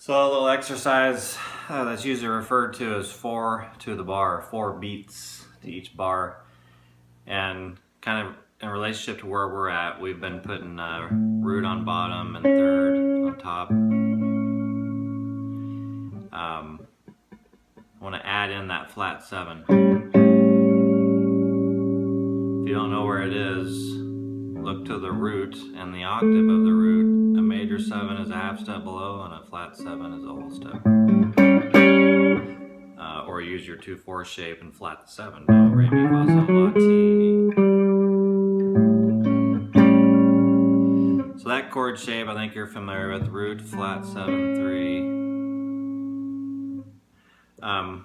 So a little exercise that's usually referred to as 4 to the bar, 4 beats to each bar. And kind of in relationship to where we're at, we've been putting root on bottom and third on top. I want to add in that flat 7. If you don't know where it is, look to the root and the octave of the root. A major 7 is a half step below and a flat 7 is a whole step. Or use your 2/4 shape and flat the 7. Do, re, mi, fa, sol, la, ti. So that chord shape I think you're familiar with, root, flat 7, 3.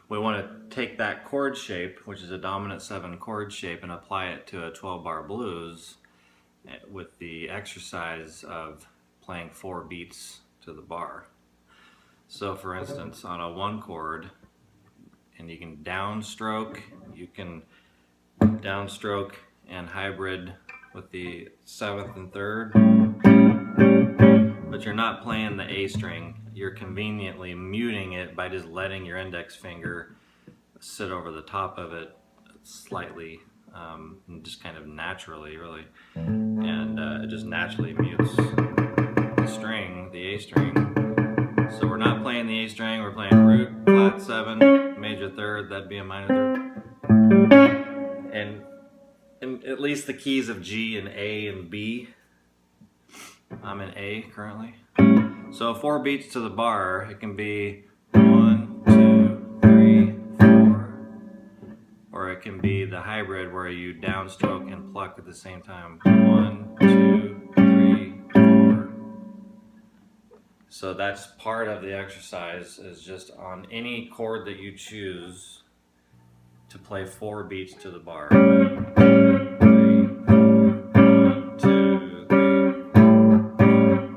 We want to take that chord shape, which is a dominant 7 chord shape, and apply it to a 12-bar blues with the exercise of playing 4 beats to the bar. So for instance, on a 1 chord, and you can downstroke and hybrid with the 7th and 3rd, but you're not playing the A string. You're conveniently muting it by just letting your index finger sit over the top of it slightly, just kind of naturally, really, and it just naturally mutes the string, the A string. So we're not playing the A string, we're playing root, flat 7, major 3rd, that'd be a minor 3rd. And at least the keys of G and A and B. I'm in A currently. So 4 beats to the bar, it can be 1, 2, 3, 4. Or it can be the hybrid where you downstroke and pluck at the same time. 1, 2, 3, 4. So that's part of the exercise, is just on any chord that you choose to play 4 beats to the bar. 1, 2, 3, 4. 1, 2, 3, 4.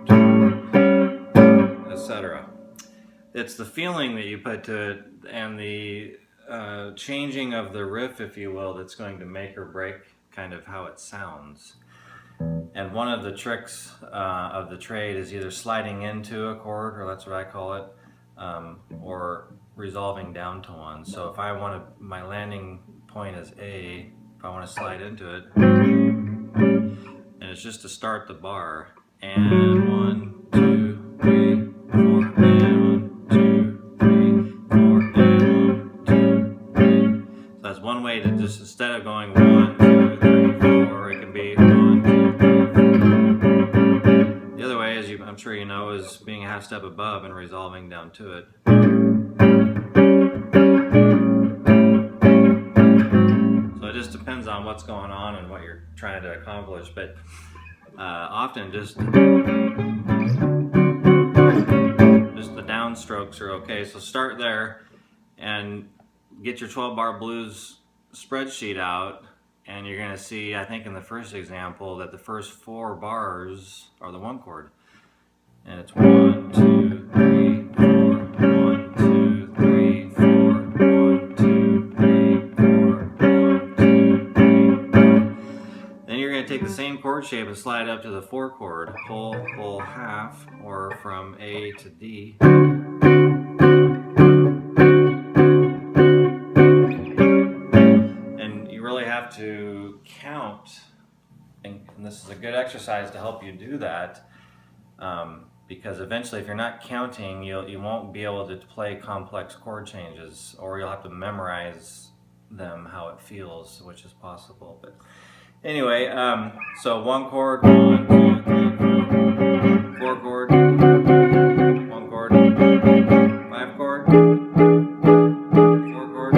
1, 2, etc. It's the feeling that you put to it and the changing of the riff, if you will, that's going to make or break kind of how it sounds. And one of the tricks of the trade is either sliding into a chord, or that's what I call it, or resolving down to one. So if I want to, my landing point is A, if I want to slide into it, and it's just to start the bar, and 1, 2, 3, 4, and 1, 2, 3, 4, and 1, 2, 3. So that's one way to just, instead of going 1, 2, 3, 4, it can be 1, 2, 3, 4. The other way, as I'm sure you know, is being a half step above and resolving down to it. So it just depends on what's going on and what you're trying to accomplish, but often just the downstrokes are okay. So start there and get your 12-bar blues spreadsheet out, and you're going to see, I think in the first example, that the first 4 bars are the 1 chord. And it's 1, 2, 3, 4, 1, 2, 3, 4, 1, 2, 3, 4, 1, 2, 3, 4. Then you're going to take the same chord shape and slide up to the 4 chord, whole, whole, half, or from A to D. And you really have to count, and this is a good exercise to help you do that. Because eventually, if you're not counting, you won't be able to play complex chord changes, or you'll have to memorize them how it feels, which is possible. But anyway, so 1 chord, 1, 2, 3, 4, 4 chord, 1 chord, 5 chord, 4 chord,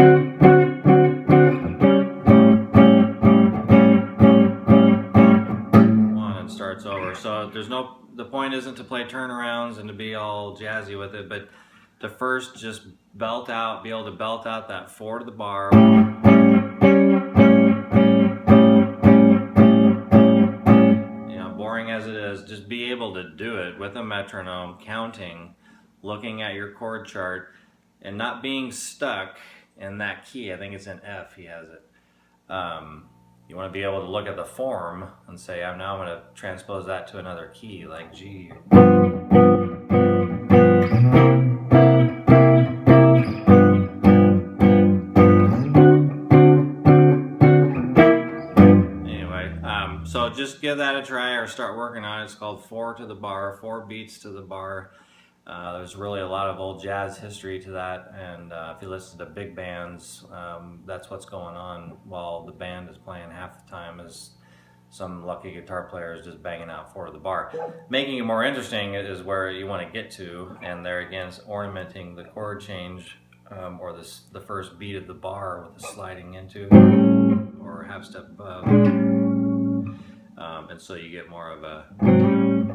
1, and starts over. So there's no. The point isn't to play turnarounds and to be all jazzy with it, but to first just be able to belt out that 4 to the bar. You know, boring as it is, just be able to do it with a metronome, counting, looking at your chord chart, and not being stuck in that key. I think it's in F, he has it. You want to be able to look at the form and say, now I'm going to transpose that to another key, like G. give that a try or start working on it. It's called 4 to the Bar, 4 beats to the bar. There's really a lot of old jazz history to that, and if you listen to big bands, that's what's going on while the band is playing. Half the time is some lucky guitar player is just banging out 4 to the bar. Making it more interesting is where you want to get to, and there again is ornamenting the chord change, or the first beat of the bar with a sliding into or a half step above, and so you get more of a. And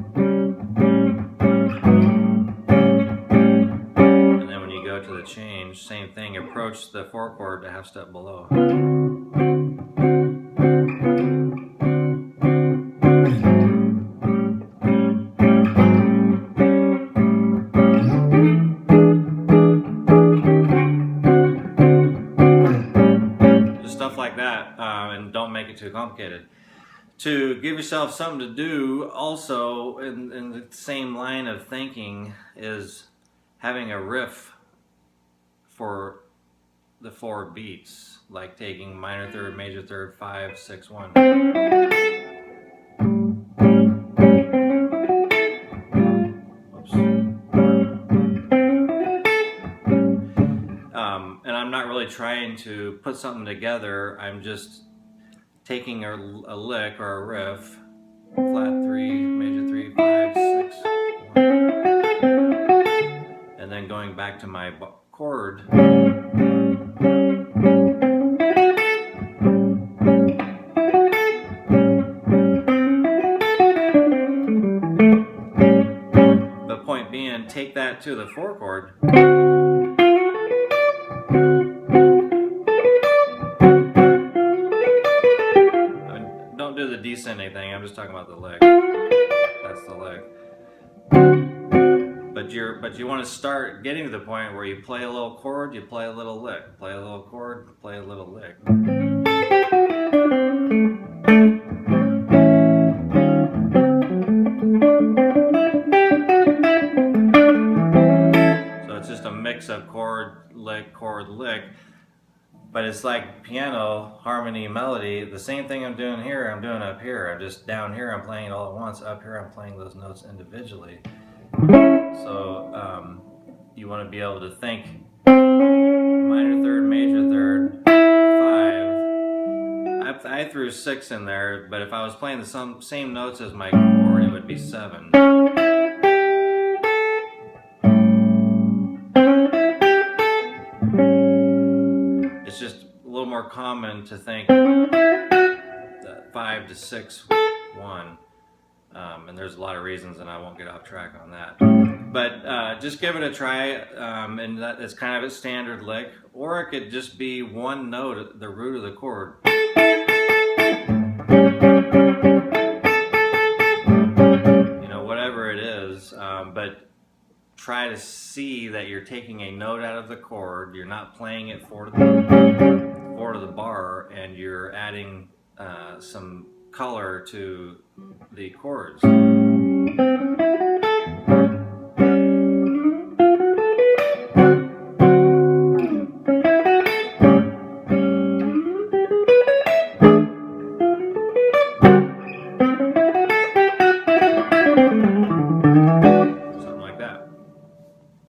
then when you go to the change, same thing, approach the 4 chord a half step below. Like that, and don't make it too complicated. To give yourself something to do also in the same line of thinking is having a riff for the 4 beats, like taking minor third, major third, 5, 6, 1. And I'm not really trying to put something together. I'm just taking a lick or a riff, flat 3, major 3, 5, 6, 1, and then going back to my chord. The point being, take that to the 4 chord. Don't do the descending thing, I'm just talking about the lick. That's the lick. But you want to start getting to the point where you play a little chord, you play a little lick. Play a little chord, play a little lick. So it's just a mix of chord, lick, chord, lick. But it's like piano, harmony, melody. The same thing I'm doing here, I'm doing up here. I'm just down here, I'm playing it all at once. Up here, I'm playing those notes individually. So you want to be able to think minor third, major third, 5. I threw 6 in there, but if I was playing the same notes as my chord, it would be 7. It's just a little more common to think that 5 to 6, 1. And there's a lot of reasons, and I won't get off track on that. But just give it a try, and that is kind of a standard lick, or it could just be one note at the root of the chord. You know, whatever it is, but try to see that you're taking a note out of the chord, you're not playing it 4 to the bar, and you're adding some color to the chords.